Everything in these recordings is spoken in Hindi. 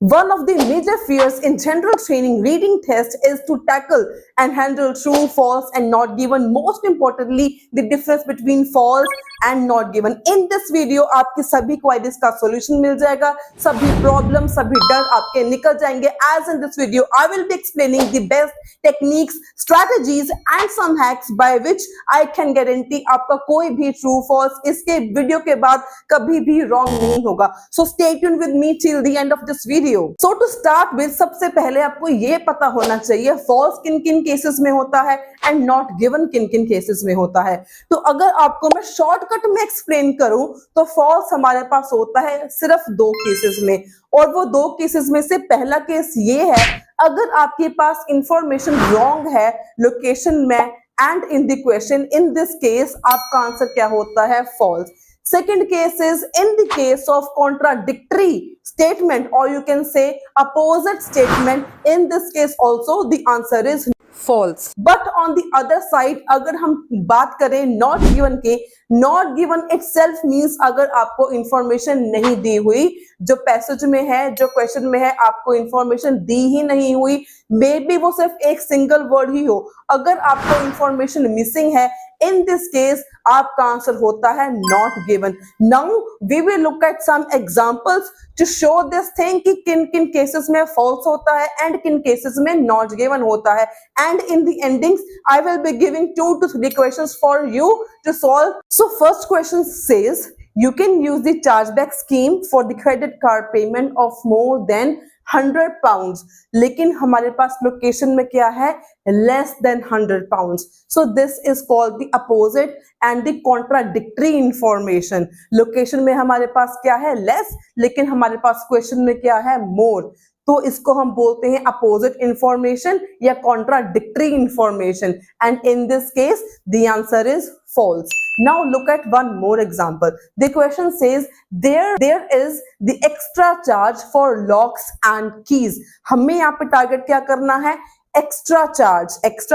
One of the major fears in general training reading test is to tackle and handle true, false, and not given. Most importantly, the difference between false and not given. In this video, आपके सभी क्वेरीज का solution मिल जाएगा, सभी problem, सभी डर आपके निकल जाएंगे. As in this video, I will be explaining the best techniques, strategies, and some hacks by which I can guarantee आपका कोई भी true, false इसके वीडियो के बाद कभी भी wrong नहीं होगा. So stay tuned with me till the end of this video. So to start with, सबसे पहले आपको ये पता होना चाहिए false किन किन केसेस में होता है and not given किन किन केसेस में होता है. तो अगर आपको मैं शॉर्टकट में एक्सप्लेन करूं तो false हमारे पास होता है सिर्फ दो केसेस में, और वो दो केसेस में से पहला केस ये है अगर आपके पास इंफॉर्मेशन रॉन्ग है लोकेशन में and in the question. In this case आपका आंसर क्या होता है? false. Second case is in the case of contradictory statement, or you can say opposite statement. In this case also the answer is false. But on the other side अगर हम बात करें not given के, not given itself means अगर आपको information नहीं दी हुई, जो पैसेज में है, जो क्वेश्चन में है, आपको इंफॉर्मेशन दी ही नहीं हुई, मे बी वो सिर्फ एक सिंगल वर्ड ही हो, अगर आपको इंफॉर्मेशन मिसिंग है, in this case आपका आंसर होता है not given. Now we will look at some examples to show this thing कि किन किन केसेस में false होता है and किन केसेस में not given होता है. And in the endings I will be giving 2 to 3 questions for you to solve. So first question says you can use the chargeback scheme for the credit card payment of more than £100, लेकिन हमारे पास लोकेशन में क्या है? less than £100. So this is called the opposite and the contradictory information. Location में हमारे पास क्या है? less, लेकिन हमारे पास क्वेश्चन में क्या है? more. तो इसको हम बोलते हैं अपोजिट इंफॉर्मेशन या contradictory information, and in this case the answer is false. Now look at one more example. The question says there is the extra charge for locks and keys. हमें यहाँ पे टारगेट क्या करना है? Extra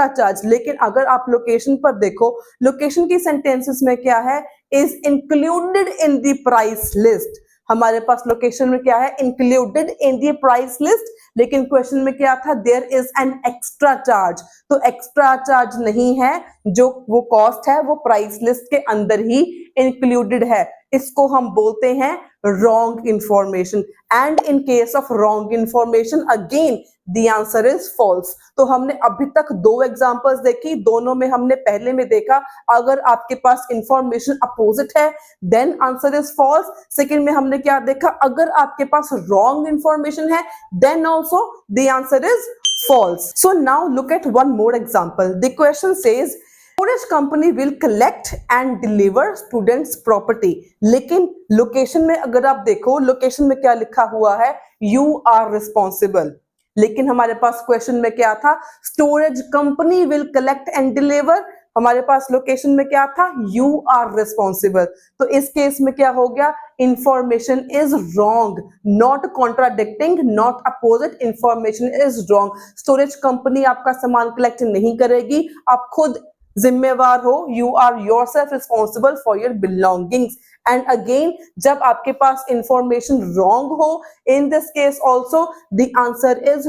charge. लेकिन अगर आप लोकेशन पर देखो, लोकेशन की सेंटेंसेस में क्या है? Is included in the price list. हमारे पास लोकेशन में क्या है? Included in the price list, लेकिन क्वेश्चन में क्या था? There is an extra charge. तो एक्स्ट्रा चार्ज नहीं है, जो वो कॉस्ट है वो प्राइस लिस्ट के अंदर ही इंक्लूडेड है. इसको हम बोलते हैं wrong information, and in case of wrong information again the answer is false. तो हमने अभी तक दो एग्जांपल्स देखी, दोनों में हमने पहले में देखा अगर आपके पास इंफॉर्मेशन अपोजिट है then answer is false. Second में हमने क्या देखा? अगर आपके पास रॉन्ग इंफॉर्मेशन है then also the answer is false. So now look at one more example. The question says storage company will collect and deliver students property. लेकिन लोकेशन में अगर आप देखो, लोकेशन में क्या लिखा हुआ है? You are responsible. लेकिन हमारे पास क्वेश्चन में क्या था? Storage company will collect and deliver. हमारे पास लोकेशन में क्या था? You are responsible. तो इस केस में क्या हो गया? Information is wrong, not contradicting, not opposite. Information is wrong. Storage company आपका सामान कलेक्ट नहीं करेगी, आप खुद जिम्मेवार हो. You are yourself responsible for your belongings. And again जब आपके पास इंफॉर्मेशन रॉन्ग हो, in this case also the answer is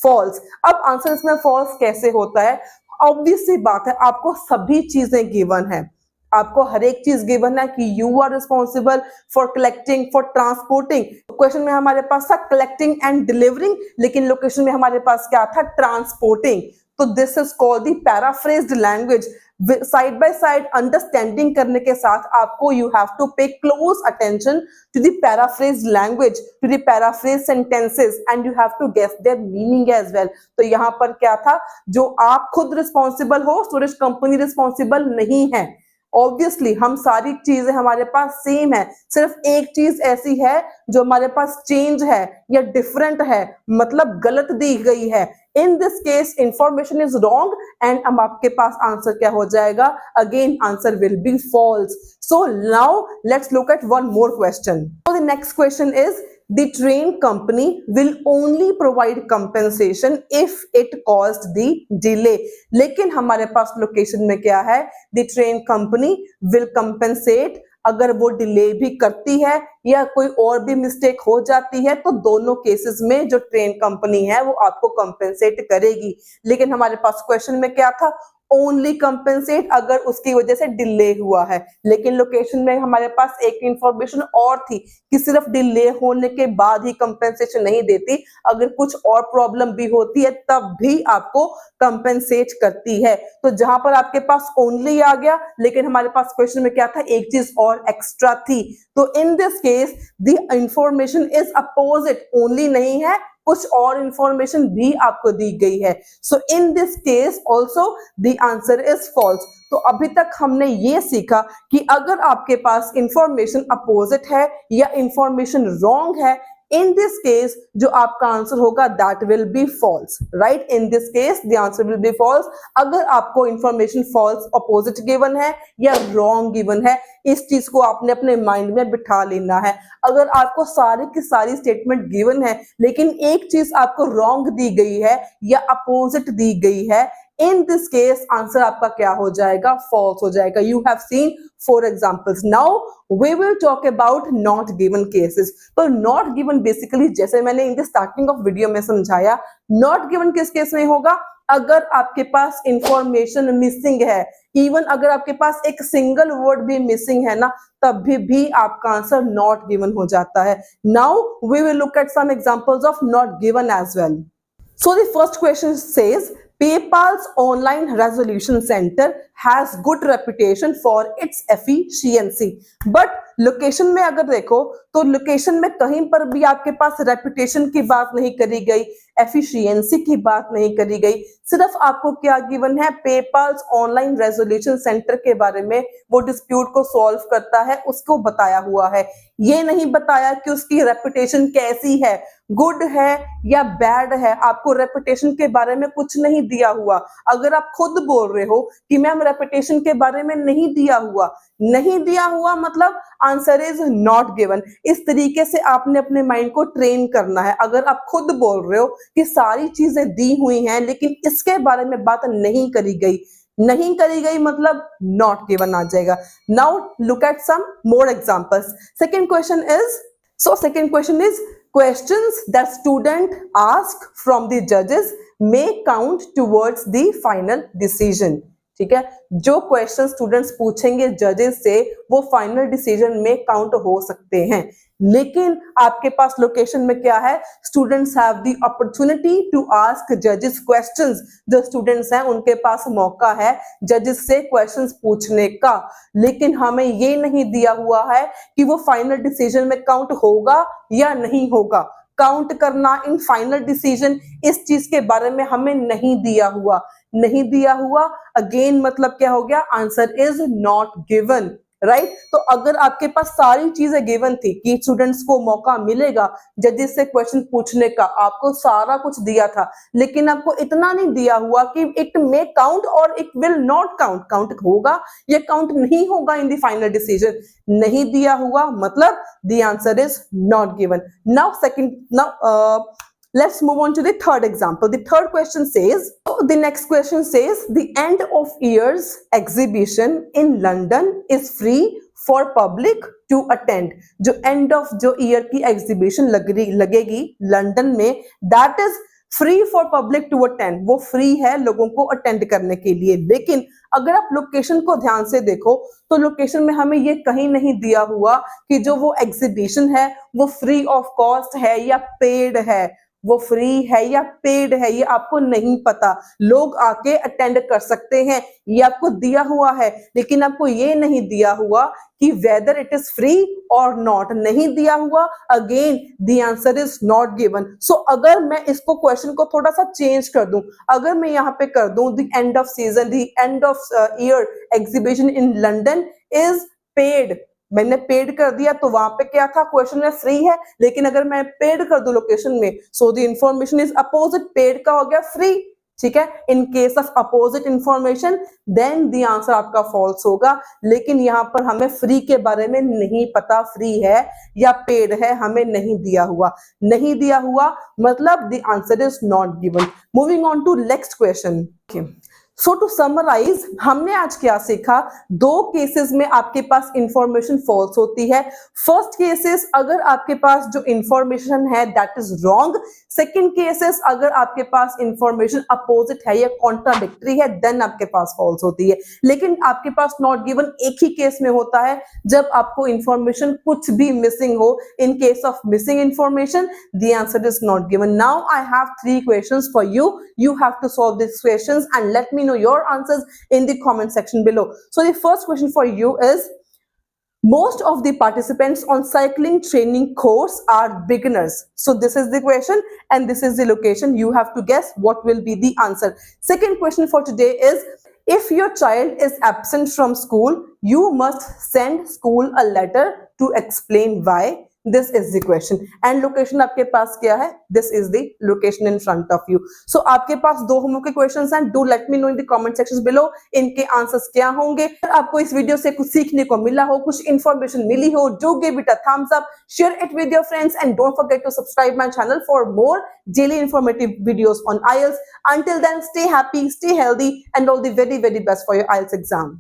false. अब आंसर इसमें फॉल्स कैसे होता है? ऑब्वियस सी बात है, आपको सभी चीजें गिवन है, आपको हर एक चीज गिवन है कि you are responsible for collecting, for transporting. Question में हमारे पास था कलेक्टिंग एंड डिलीवरिंग, लेकिन लोकेशन में हमारे पास क्या था? ट्रांसपोर्टिंग. तो this is called the paraphrased language. Side by side understanding करने के साथ आपको you have to pay close attention to the paraphrased language, to the paraphrased sentences, and you have to guess their meaning as well. तो यहाँ पर क्या था? जो आप खुद रिस्पॉन्सिबल हो, स्टोरेज कंपनी रिस्पॉन्सिबल नहीं है. ऑब्वियसली हम सारी चीजें हमारे पास सेम है, सिर्फ एक चीज ऐसी है जो हमारे पास चेंज है या डिफरेंट है, मतलब गलत दी गई है. In this case information is wrong and अब आपके पास आंसर क्या हो जाएगा? Again answer will be false. So now let's look at one more question. So the next question is the train company will only provide compensation if it caused the delay. लेकिन हमारे पास लोकेशन में क्या है? The train company will compensate अगर वो डिले भी करती है या कोई और भी मिस्टेक हो जाती है तो दोनों केसेस में जो ट्रेन कंपनी है वो आपको कंपेंसेट करेगी। लेकिन हमारे पास क्वेश्चन में क्या था, ओनली कंपेंसेट अगर उसकी वजह से डिले हुआ है। लेकिन लोकेशन में हमारे पास एक इंफॉर्मेशन और थी कि सिर्फ डिले होने के बाद ही कंपेंसेशन नहीं देती, अगर कुछ और प्रॉब्लम भी होती है तब भी आपको कंपेंसेट करती है। तो जहां पर आपके पास ओनली आ गया, लेकिन हमारे पास क्वेश्चन में क्या था, एक चीज और एक्स्ट्रा थी। तो इन this case the information is opposite, only नहीं है, कुछ और इंफॉर्मेशन भी आपको दी गई है। So in this case also the answer is false. तो अभी तक हमने ये सीखा कि अगर आपके पास इंफॉर्मेशन अपोजिट है या इंफॉर्मेशन रॉन्ग है, इन दिस केस जो आपका आंसर होगा that will be false, right. In this case the answer will be false. अगर आपको इंफॉर्मेशन फॉल्स अपोजिट गिवन है या रॉन्ग गिवन है, इस चीज को आपने अपने माइंड में बिठा लेना है। अगर आपको सारी की सारी स्टेटमेंट गिवन है लेकिन एक चीज आपको रॉन्ग दी गई है या अपोजिट दी गई है, इन दिस केस आंसर आपका क्या हो जाएगा, फॉल्स हो जाएगा। You have seen 4 examples. Now we will talk about not given cases. तो नॉट गिवन बेसिकली जैसे मैंने in the starting of video में समझाया, नॉट गिवन किस केस में होगा, अगर आपके पास इंफॉर्मेशन मिसिंग है, इवन अगर आपके पास एक सिंगल वर्ड भी मिसिंग है ना, तब भी आपका आंसर नॉट गिवन हो जाता है। Now we will look at some examples of not given as well. So the first question says PayPal's online resolution center has good reputation for its efficiency, but location में अगर देखो तो लोकेशन में कहीं पर भी आपके पास रेपुटेशन की बात नहीं करी गई, एफिशिएंसी की बात नहीं करी गई, सिर्फ आपको क्या गिवन है, पेपाल्स ऑनलाइन रेजोल्यूशन सेंटर के बारे में, वो डिस्प्यूट को सॉल्व करता है उसको बताया हुआ है। ये नहीं बताया कि उसकी रेपुटेशन कैसी है, गुड है या बैड है, आपको रेपुटेशन के बारे में कुछ नहीं दिया हुआ। अगर आप खुद बोल रहे हो कि मैम रेपुटेशन के बारे में नहीं दिया हुआ मतलब आंसर इज नॉट गिवन। इस तरीके से आपने अपने माइंड को ट्रेन करना है। अगर आप खुद बोल रहे हो कि सारी चीजें दी हुई हैं लेकिन इसके बारे में बात नहीं करी गई मतलब नॉट गिवन आ जाएगा। Now look at some more examples. Second question is questions that student ask from the judges may count towards the final decision। ठीक है, जो क्वेश्चन स्टूडेंट्स पूछेंगे जजेस से वो फाइनल डिसीजन में काउंट हो सकते हैं। लेकिन आपके पास लोकेशन में क्या है, students have the opportunity to ask जजेस क्वेश्चंस। जो स्टूडेंट्स हैं उनके पास मौका है जजेस से क्वेश्चंस पूछने का, लेकिन हमें ये नहीं दिया हुआ है कि वो फाइनल डिसीजन में काउंट होगा या नहीं होगा। काउंट करना इन फाइनल डिसीजन, इस चीज के बारे में हमें नहीं दिया हुआ। अगेन मतलब क्या हो गया, answer is not given, right. तो अगर आपके पास सारी चीजें गिवन थी कि स्टूडेंट्स को मौका मिलेगा जजेस से क्वेश्चन पूछने का, आपको सारा कुछ दिया था, लेकिन आपको इतना नहीं दिया हुआ कि इट मे काउंट और इट विल नॉट काउंट होगा या काउंट नहीं होगा इन द फाइनल डिसीजन, नहीं दिया हुआ मतलब the answer is not given. Now let's move on to the third example. The next question says the end of year's exhibition in London is free for public to attend। जो end of जो year की exhibition लगेगी लंदन में, that is free for public to attend, वो free है लोगों को attend करने के लिए। लेकिन अगर आप लोकेशन को ध्यान से देखो तो लोकेशन में हमें ये कहीं नहीं दिया हुआ कि जो वो एग्जीबिशन है वो फ्री ऑफ कॉस्ट है या पेड है, वो फ्री है या पेड है ये आपको नहीं पता। लोग आके अटेंड कर सकते हैं, ये आपको दिया हुआ है, लेकिन आपको ये नहीं दिया हुआ कि वेदर इट इज फ्री और नॉट, नहीं दिया हुआ। Again the answer is not given. So अगर मैं इसको क्वेश्चन को थोड़ा सा चेंज कर दूं, अगर मैं यहाँ पे कर दूं the end off season, the end of year exhibition in London is paid, मैंने पेड कर दिया तो वहां पे क्या था, क्वेश्चन में फ्री है, लेकिन अगर मैं पेड कर दूं लोकेशन में, so the information is opposite, paid का हो गया फ्री। ठीक है, in case of opposite information then the answer आपका फॉल्स होगा। लेकिन यहाँ पर हमें फ्री के बारे में नहीं पता, फ्री है या पेड है हमें नहीं दिया हुआ मतलब the answer is not given. Moving on to next question. So to summarise, हमने आज क्या सीखा? दो केसेस में आपके पास इंफॉर्मेशन फॉल्स होती है। फर्स्ट केसेस, अगर आपके पास जो इंफॉर्मेशन है that is wrong. Second cases, अगर आपके पास इंफॉर्मेशन अपोजिट है या कॉन्ट्राडिक्टरी है, देन आपके पास फॉल्स होती है। लेकिन आपके पास नॉट गिवन एक ही केस में होता है, जब आपको इंफॉर्मेशन कुछ भी मिसिंग हो। इन case of missing information, the answer is not given. Now I have 3 questions for you. You have to solve these questions and let me know your answers in the comment section below. So the first question for you is, most of the participants on cycling training course are beginners. So this is the question and this is the location. You have to guess what will be the answer. Second question for today is, if your child is absent from school, you must send school a letter to explain why. This is the question. And location आपके पास क्या है? This is the location in front of you. So आपके पास दो होमवर्क के क्वेश्चंस हैं. Do let me know in the comment sections below इनके आंसर्स क्या होंगे. अगर आपको इस वीडियो से कुछ सीखने को मिला हो, कुछ इंफॉर्मेशन मिली हो, do give it a thumbs up, share it with your friends and don't forget to subscribe my channel for more daily informative videos on IELTS. Until then, stay happy, stay healthy and all the very, very best for your IELTS exam.